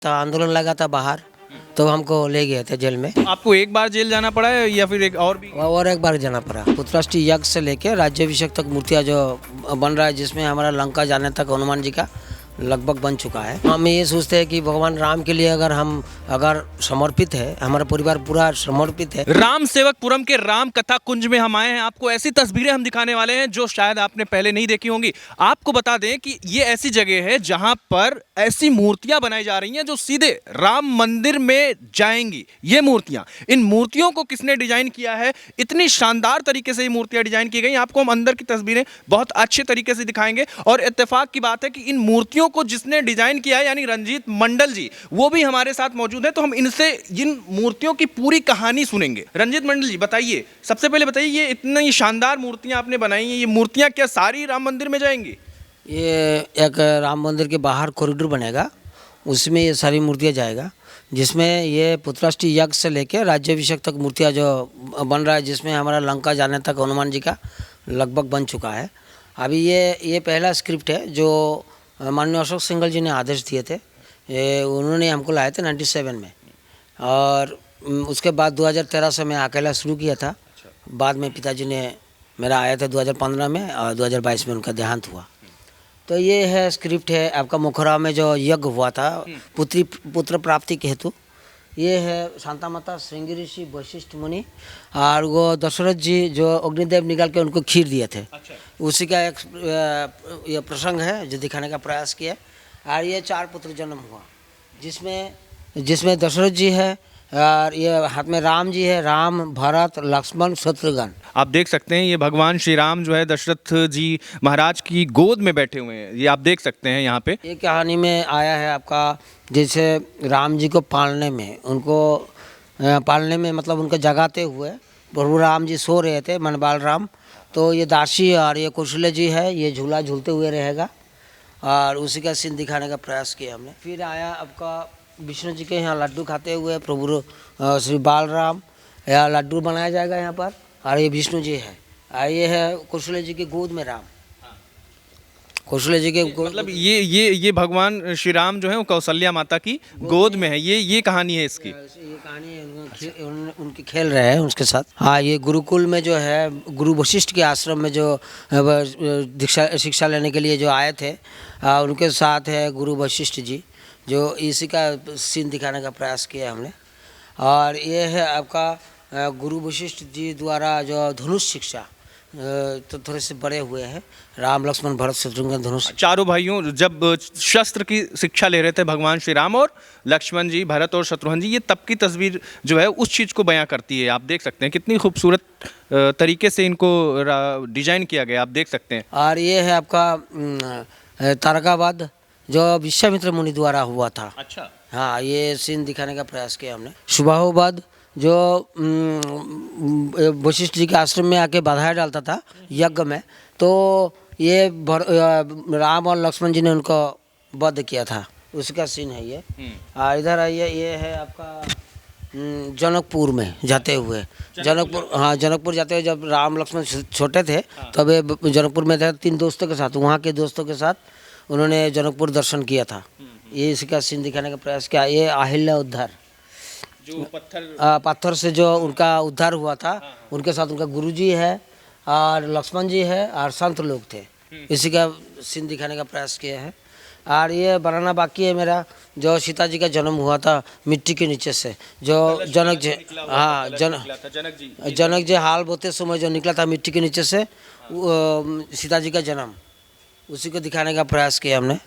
तो आंदोलन लगा था बाहर, तो हमको ले गए थे जेल में। आपको एक बार जेल जाना पड़ा है या फिर एक और भी? और एक बार जाना पड़ा। पुत्रष्टि यज्ञ से लेके राज्याभिषेक तक मूर्तियाँ जो बन रहा है, जिसमें हमारा लंका जाने तक हनुमान जी का लगभग बन चुका है। हम ये सोचते हैं कि भगवान राम के लिए अगर समर्पित है, हमारा परिवार पूरा समर्पित है। राम सेवकपुरम के राम कथा कुंज में हम आए हैं। आपको ऐसी तस्वीरें हम दिखाने वाले हैं जो शायद आपने पहले नहीं देखी होंगी। आपको बता दें कि ये ऐसी जगह है जहां पर ऐसी मूर्तियां बनाई जा रही हैं जो सीधे राम मंदिर में जाएंगी। ये मूर्तियां, इन मूर्तियों को किसने डिजाइन किया है, इतनी शानदार तरीके से ये मूर्तियां डिजाइन की गई। आपको हम अंदर की तस्वीरें बहुत अच्छे तरीके से दिखाएंगे। और इत्तेफाक की बात है कि इन मूर्तियों को जिसने डिजाइन किया है यानी रंजीत मंडल जी, वो भी हमारे साथ मौजूद है। तो हम इनसे इन मूर्तियों की पूरी कहानी सुनेंगे। रंजीत मंडल जी, बताइए, सबसे पहले बताइए, ये इतनी शानदार मूर्तियां आपने बनाई हैं, ये मूर्तियां क्या सारी राम मंदिर में जाएंगी? ये एक राम मंदिर के बाहर कॉरिडोर बनेगा, उसमें ये सारी मूर्तियाँ जाएगा, जिसमें ये पुत्रष्टि यज्ञ से लेके राज्याभिषेक तक मूर्तियाँ जो बन रहा है, जिसमें हमारा लंका जाने तक हनुमान जी का लगभग बन चुका है। अभी ये पहला स्क्रिप्ट है जो माननीय अशोक सिंघल जी ने आदेश दिए थे। ये उन्होंने हमको लाए थे 97 में, और उसके बाद 2013 से मैं अकेला शुरू किया था। बाद में पिताजी ने मेरा आया था 2015 में, और 2022 में उनका देहांत हुआ। तो ये है स्क्रिप्ट है आपका मुखरा में जो यज्ञ हुआ था पुत्र प्राप्ति के हेतु। ये है शांता माता, श्रृंगी ऋषि, वशिष्ठ मुनि, और वो दशरथ जी जो अग्निदेव निकाल के उनको खीर दिए थे। उसी का एक ये प्रसंग है जो दिखाने का प्रयास किया। और ये 4 पुत्र जन्म हुआ, जिसमें दशरथ जी है, और ये हाथ में राम जी है, राम, भरत, लक्ष्मण, शत्रुघ्न। आप देख सकते हैं ये भगवान श्री राम जो है दशरथ जी महाराज की गोद में बैठे हुए हैं। ये आप देख सकते हैं यहाँ पे। ये कहानी में आया है आपका, जैसे राम जी को पालने में मतलब उनको जगाते हुए प्रभु राम जी सो रहे थे, मन बाल राम। तो ये दासी और ये कौशल्य जी है, ये झूला झूलते हुए रहेगा, और उसी का सीन दिखाने का प्रयास किया हमने। फिर आया आपका विष्णु जी के यहाँ लड्डू खाते हुए प्रभु श्री बालराम, या लड्डू बनाया जाएगा यहाँ पर, और ये विष्णु जी है, और ये है कौशल्य जी की गोद में राम। कौशल्य जी के मतलब ये भगवान श्री राम जो है वो कौशल्या माता की गोद में है। ये कहानी है इसकी। ये कहानी है, उनके खेल रहे हैं उसके साथ। हाँ, ये गुरुकुल में जो है गुरु वशिष्ठ के आश्रम में जो दीक्षा शिक्षा लेने के लिए जो आए थे, उनके साथ है गुरु वशिष्ठ जी, जो इसी का सीन दिखाने का प्रयास किया हमने। और ये है आपका गुरु वशिष्ठ जी द्वारा जो धनुष शिक्षा, तो थोड़े से बड़े हुए हैं, राम, लक्ष्मण, भरत, शत्रुघ्न धनुष। चारों भाइयों जब शस्त्र की शिक्षा ले रहे थे भगवान श्री राम और लक्ष्मण जी, भरत और शत्रुघ्न जी, ये तब की तस्वीर जो है उस चीज़ को बयां करती है। आप देख सकते हैं कितनी खूबसूरत तरीके से इनको डिजाइन किया गया, आप देख सकते हैं। और ये है आपका तारकाबाद जो विश्वामित्र मुनि द्वारा हुआ था। अच्छा। हाँ, ये सीन दिखाने का प्रयास किया हमने। सुबाहुबाद जो वशिष्ठ जी के आश्रम में आके बाधाएं डालता था यज्ञ में, तो ये राम और लक्ष्मण जी ने उनको वध किया था, उसका सीन है ये। और इधर आइए, ये है आपका जनकपुर में जाते हुए, जनकपुर जाते हुए जब राम लक्ष्मण छोटे थे, तब ये जनकपुर में थे 3 दोस्तों के साथ, वहाँ के दोस्तों के साथ उन्होंने जनकपुर दर्शन किया था। ये इसका सीन दिखाने का प्रयास किया। ये अहिल्या उद्धार, जो पत्थर से जो उनका उद्धार हुआ था, उनके साथ उनका गुरुजी है और लक्ष्मण जी है और संत लोग थे, इसी का सीन दिखाने का प्रयास किया है। और ये बनाना बाकी है मेरा, जो सीता जी का जन्म हुआ था मिट्टी के नीचे से, जो जनक जी, हाँ, जनक जी हाल बोते समय जो निकला था मिट्टी के नीचे से, सीता जी का जन्म, उसी को दिखाने का प्रयास किया हमने।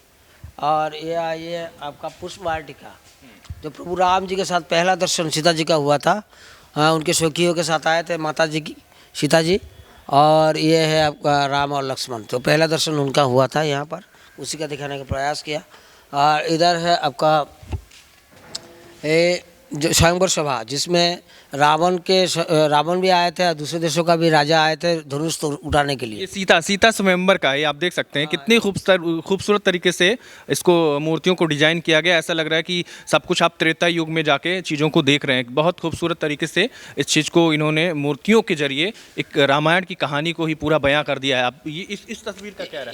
और ये आपका पुष्प वाटिका, जो प्रभु राम जी के साथ पहला दर्शन सीता जी का हुआ था, उनके सखियों के साथ आए थे माता जी की, सीता जी, और ये है आपका राम और लक्ष्मण, तो पहला दर्शन उनका हुआ था यहाँ पर, उसी का दिखाने का प्रयास किया। और इधर है आपका जो स्वयंवर सभा, जिसमें रावण भी आए थे और दूसरे देशों का भी राजा आए थे धनुष तो उठाने के लिए। ये सीता स्वयंवर का है, आप देख सकते हैं कितनी खूबसूरत तरीके से इसको मूर्तियों को डिजाइन किया गया। ऐसा लग रहा है कि सब कुछ आप त्रेता युग में जाके चीज़ों को देख रहे हैं। बहुत खूबसूरत तरीके से इस चीज़ को इन्होंने मूर्तियों के जरिए एक रामायण की कहानी को ही पूरा बयां कर दिया है। आप ये इस तस्वीर का क्या है?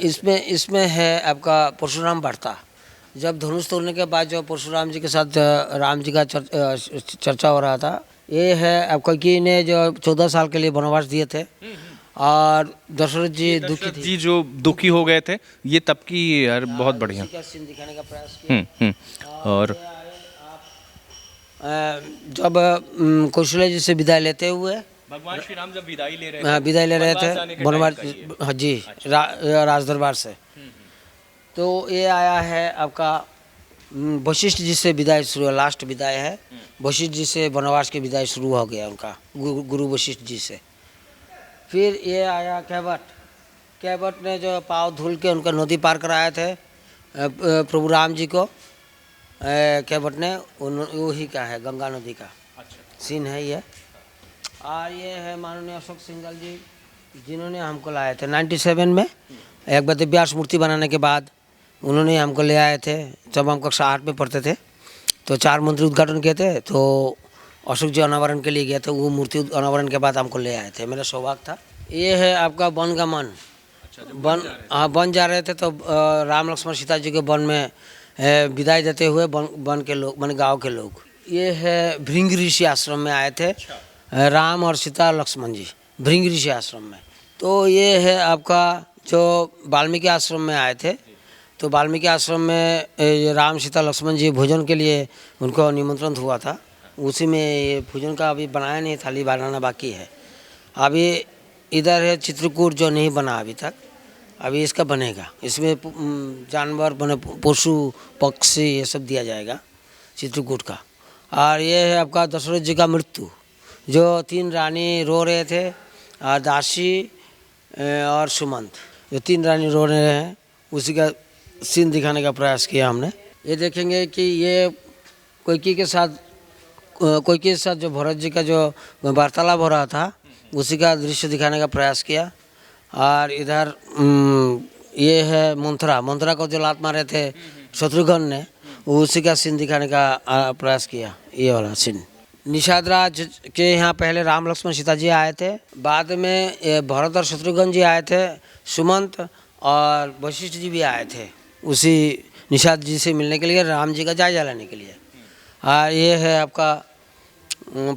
इसमें है आपका परशुराम वार्ता, जब धनुष तोड़ने के बाद जो परशुराम जी के साथ राम जी का चर्चा हो रहा था, ये है अब कैकेयी ने जो 14 साल के लिए वनवास दिए थे और दशरथ जी दुखी दशरथ थे। जी जो दुखी हो गए थे, ये तब की यार बहुत बढ़िया। उसी का सीन दिखाने का प्रयास किया। और जब कौशल्या जी से विदाई लेते हुए, भगवान श्री राम जब विदाई ले रहे विदाई ले रहे वनवास जाने थे के वनवास, टाइम का ये। हाँ जी, राज दरबार से, तो ये आया है आपका वशिष्ठ जी से विदाई शुरू, लास्ट विदाई है वशिष्ठ जी से, वनवास की विदाई शुरू हो गया उनका गुरु वशिष्ठ जी से। फिर ये आया कैवट, कैवट ने जो पाँव धुल के उनका नदी पार कराए थे प्रभु राम जी को, कैवट ने वही का है, गंगा नदी का सीन है ये। और ये है माननीय अशोक सिंघल जी, जिन्होंने हमको लाए थे 97 में, एक बार व्यास मूर्ति बनाने के बाद उन्होंने हमको ले आए थे। जब हम कक्षा 8 में पढ़ते थे तो 4 मंदिर उद्घाटन किए थे, तो अशोक जी अनावरण के लिए गए थे, वो मूर्ति अनावरण के बाद हमको ले आए थे, मेरा सौभाग्य था। ये है आपका वन का मन, वन, हाँ वन जा रहे थे तो राम लक्ष्मण सीता जी के वन में विदाई देते हुए वन के लोग, वन गाँव के लोग। ये है भृंग ऋषि आश्रम में आए थे राम और सीता लक्ष्मण जी, भृंग ऋषि आश्रम में। तो ये है आपका जो वाल्मीकि आश्रम में आए थे, तो वाल्मीकि आश्रम में राम सीता लक्ष्मण जी भोजन के लिए उनको निमंत्रण हुआ था, उसी में ये भोजन का अभी बनाया नहीं, थाली बनाना बाकी है। अभी इधर है चित्रकूट जो नहीं बना अभी तक, अभी इसका बनेगा। इसमें जानवर बने, पशु पक्षी ये सब दिया जाएगा चित्रकूट का। और ये है आपका दशरथ जी का मृत्यु, जो 3 रानी रो रहे थे, दासी और सुमंत, जो 3 रानी रो रहे हैं, उसी का सीन दिखाने का प्रयास किया हमने। ये देखेंगे कि ये कैकेयी के साथ जो भरत जी का जो वार्तालाप हो रहा था, उसी का दृश्य दिखाने का प्रयास किया। और इधर ये है मंथरा को जो लात मारे थे शत्रुघ्न ने, उसी का सीन दिखाने का प्रयास किया, ये वाला सीन। निषाद राज के यहाँ पहले राम लक्ष्मण सीता जी आए थे, बाद में भरत और शत्रुघ्न जी आए थे, सुमंत और वशिष्ठ जी भी आए थे उसी निषाद जी से मिलने के लिए, राम जी का जायजा लेने के लिए। और ये है आपका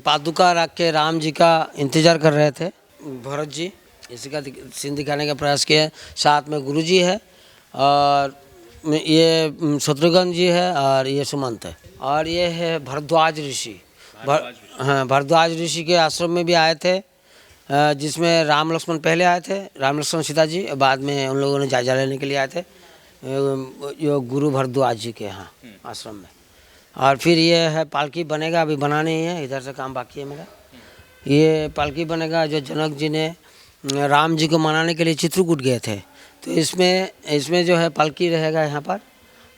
पादुका रख के राम जी का इंतज़ार कर रहे थे भरत जी, इसी का सीन दिखाने का प्रयास किया। साथ में गुरु जी है और ये शत्रुघ्न जी है और ये सुमंत है। और ये है भरद्वाज ऋषि, हाँ भरद्वाज ऋषि के आश्रम में भी आए थे, जिसमें राम लक्ष्मण पहले आए थे, राम लक्ष्मण सीता जी, बाद में उन लोगों ने जायजा लेने के लिए आए थे यो गुरु भरद्वाज जी के यहाँ आश्रम में। और फिर ये है पालकी बनेगा, अभी बनाना ही है, इधर से काम बाकी है मेरा। ये पालकी बनेगा जो जनक जी ने राम जी को मनाने के लिए चित्रकूट गए थे, तो इसमें जो है पालकी रहेगा यहाँ पर,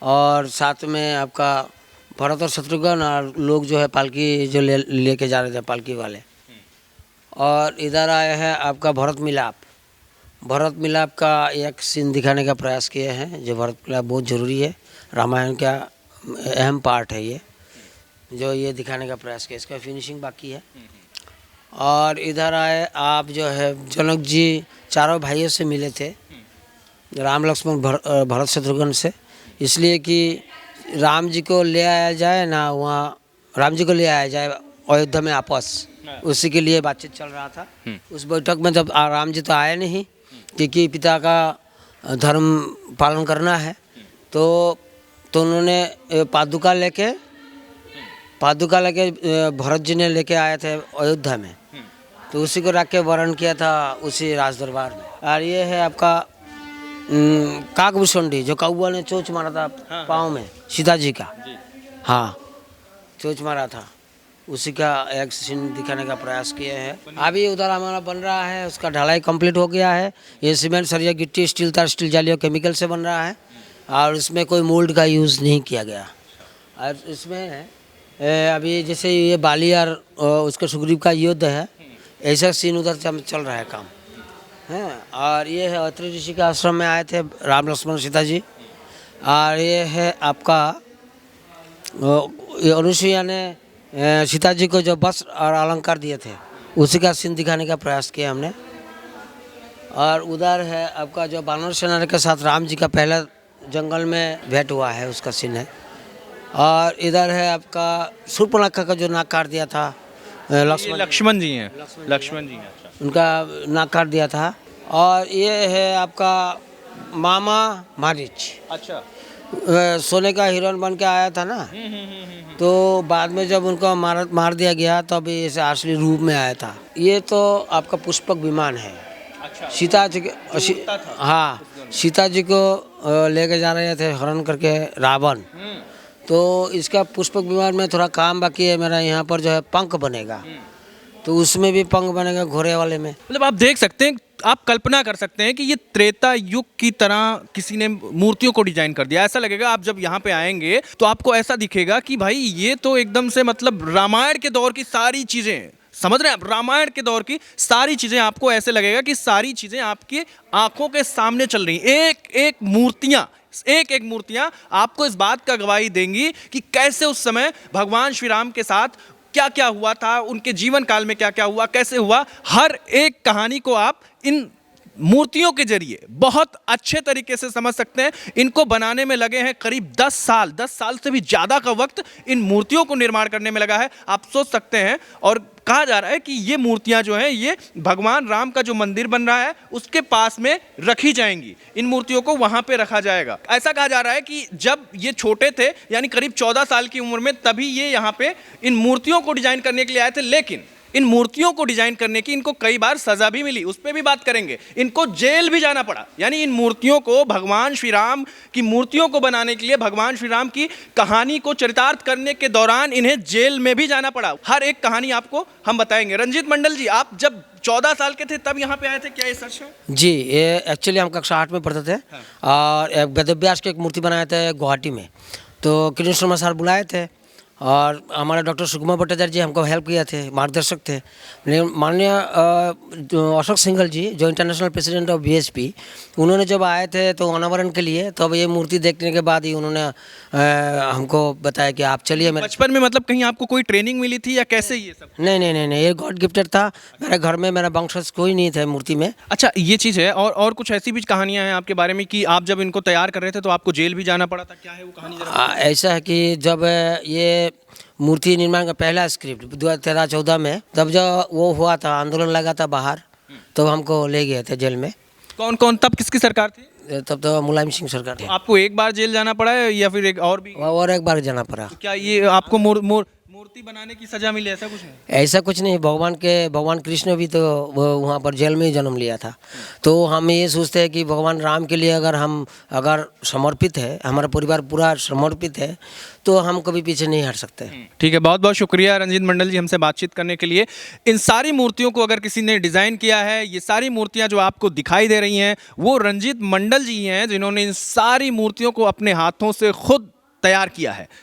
और साथ में आपका भरत और शत्रुघ्न और लोग जो है पालकी जो लेके जा रहे थे पालकी वाले। और इधर आया है आपका भरत मिलाप का एक सीन दिखाने का प्रयास किए हैं, जो भरत मिलाप बहुत ज़रूरी है, रामायण का अहम पार्ट है ये, जो ये दिखाने का प्रयास किया, इसका फिनिशिंग बाकी है। और इधर आए आप जो है जनक जी चारों भाइयों से मिले थे, राम लक्ष्मण भरत शत्रुघ्न से, इसलिए कि राम जी को ले आया जाए ना, वहाँ राम जी को ले आया जाए अयोध्या में आपस, उसी के लिए बातचीत चल रहा था। उस बैठक में जब राम जी तो आए नहीं, क्योंकि पिता का धर्म पालन करना है, तो उन्होंने पादुका लेके भरत जी ने लेके आए थे अयोध्या में, तो उसी को रख के वरण किया था उसी राज दरबार में। और ये है आपका काकभूषुंडी, जो कौआ ने चोंच मारा था पाँव में सीता जी का, हाँ चोंच मारा था, उसी का एक सीन दिखाने का प्रयास किए हैं। अभी उधर हमारा बन रहा है, उसका ढलाई कंप्लीट हो गया है। ये सीमेंट सरिया गिट्टी स्टील तार स्टील जाली और केमिकल से बन रहा है, और इसमें कोई मोल्ड का यूज़ नहीं किया गया। और इसमें अभी जैसे ये बाली और उसका सुग्रीव का युद्ध है, ऐसा सीन उधर चल रहा है काम है। और ये है अत्रि ऋषि के आश्रम में आए थे राम लक्ष्मण सीता जी। और ये है आपका अनुसुईया ने सीता जी को जो वस्त्र और अलंकार दिए थे, उसी का सीन दिखाने का प्रयास किया हमने। और उधर है आपका जो वानर सेना के साथ राम जी का पहला जंगल में भेंट हुआ है, उसका सीन है। और इधर है आपका शूर्पणखा का जो नाक काट दिया था ये लक्ष्मण, लक्ष्मण जी हैं, लक्ष्मण जी हैं। अच्छा। उनका नाक काट दिया था। और ये है आपका मामा मारीच, अच्छा। सोने का हिरोइन बन के आया था ना, तो बाद में जब उनको मार दिया गया तब ये ऐसे असली रूप में आया था। ये तो आपका पुष्पक विमान है। अच्छा। सीता जी के उड़ता था। हाँ, सीता जी को लेके जा रहे थे हरण करके रावण। तो इसका पुष्पक विमान में थोड़ा काम बाकी है मेरा, यहाँ पर जो है पंख बनेगा, तो उसमें भी पंख बनेगा घोड़े वाले में। मतलब आप देख सकते हैं, आप कल्पना कर सकते हैं कि ये त्रेता युग की तरह किसी ने मूर्तियों को डिजाइन कर दिया। ऐसा लगेगा आप जब यहाँ पे आएंगे तो आपको ऐसा दिखेगा कि भाई ये तो एकदम से मतलब रामायण के दौर की सारी चीजें, समझ रहे हैं आप, रामायण के दौर की सारी चीजें, आपको ऐसे लगेगा कि सारी चीजें आपकी आंखों के सामने चल रही, एक एक मूर्तियां आपको इस बात का गवाही देंगी कि कैसे उस समय भगवान श्री राम के साथ क्या क्या हुआ था, उनके जीवन काल में क्या क्या हुआ, कैसे हुआ। हर एक कहानी को आप इन मूर्तियों के जरिए बहुत अच्छे तरीके से समझ सकते हैं। इनको बनाने में लगे हैं करीब 10 साल से भी ज़्यादा का वक्त इन मूर्तियों को निर्माण करने में लगा है। आप सोच सकते हैं, और कहा जा रहा है कि ये मूर्तियां जो हैं ये भगवान राम का जो मंदिर बन रहा है उसके पास में रखी जाएंगी। इन मूर्तियों को वहां पे रखा जाएगा। ऐसा कहा जा रहा है कि जब ये छोटे थे, यानी करीब 14 साल की उम्र में, तभी ये यहाँ पे इन मूर्तियों को डिजाइन करने के लिए आए थे। लेकिन इन मूर्तियों को डिजाइन करने की इनको कई बार सजा भी मिली, उस पर भी बात करेंगे। इनको जेल भी जाना पड़ा, यानी इन मूर्तियों को, भगवान श्री राम की मूर्तियों को बनाने के लिए, भगवान श्री राम की कहानी को चरितार्थ करने के दौरान इन्हें जेल में भी जाना पड़ा। हर एक कहानी आपको हम बताएंगे। रंजीत मंडल जी, आप जब 14 साल के थे तब यहाँ पे आए थे, क्या ये सच है? जी, ये एक्चुअली हम कक्षा 8 में पढ़ते थे। और एक वेदव्यास की एक मूर्ति बनाए थे गुवाहाटी में, तो किरण शर्मा सर बुलाए थे और हमारे डॉक्टर सुकुमार भट्टाचार्य जी हमको हेल्प किए थे, मार्गदर्शक थे। लेकिन माननीय अशोक सिंघल जी, जो इंटरनेशनल प्रेसिडेंट ऑफ बीएचपी, उन्होंने जब आए थे तो अनावरण के लिए, तब ये मूर्ति देखने के बाद ही उन्होंने हमको बताया कि आप चलिए मेरे। बचपन में मतलब कहीं आपको कोई ट्रेनिंग मिली थी या कैसे ये सब? नहीं, ये गॉड गिफ्टेड था। मेरे घर में मेरा वंशज कोई नहीं था मूर्ति में। अच्छा, ये चीज़ है। और कुछ ऐसी भी कहानियां हैं आपके बारे में कि आप जब इनको तैयार कर रहे थे तो आपको जेल भी जाना पड़ा था, क्या है वो कहानी जरा? ऐसा है कि जब ये मूर्ति निर्माण का पहला स्क्रिप्ट 2013-14 में, तब जब वो हुआ था, आंदोलन लगा था बाहर, तो हमको ले गए थे जेल में। कौन कौन, तब किसकी सरकार थी? तब तो मुलायम सिंह सरकार थी। आपको एक बार जेल जाना पड़ा है या फिर एक और भी? और एक बार जाना पड़ा। क्या ये आपको मूर्ति बनाने की सजा मिली, ऐसा कुछ नहीं? ऐसा कुछ नहीं। भगवान कृष्ण भी तो वहाँ पर जेल में ही जन्म लिया था। तो हम ये सोचते हैं कि भगवान राम के लिए अगर समर्पित है, हमारा परिवार पूरा समर्पित है, तो हम कभी पीछे नहीं हट सकते। ठीक है, बहुत बहुत शुक्रिया रंजीत मंडल जी हमसे बातचीत करने के लिए। इन सारी मूर्तियों को अगर किसी ने डिज़ाइन किया है, ये सारी मूर्तियां जो आपको दिखाई दे रही हैं, वो रंजीत मंडल जी हैं जिन्होंने इन सारी मूर्तियों को अपने हाथों से खुद तैयार किया है।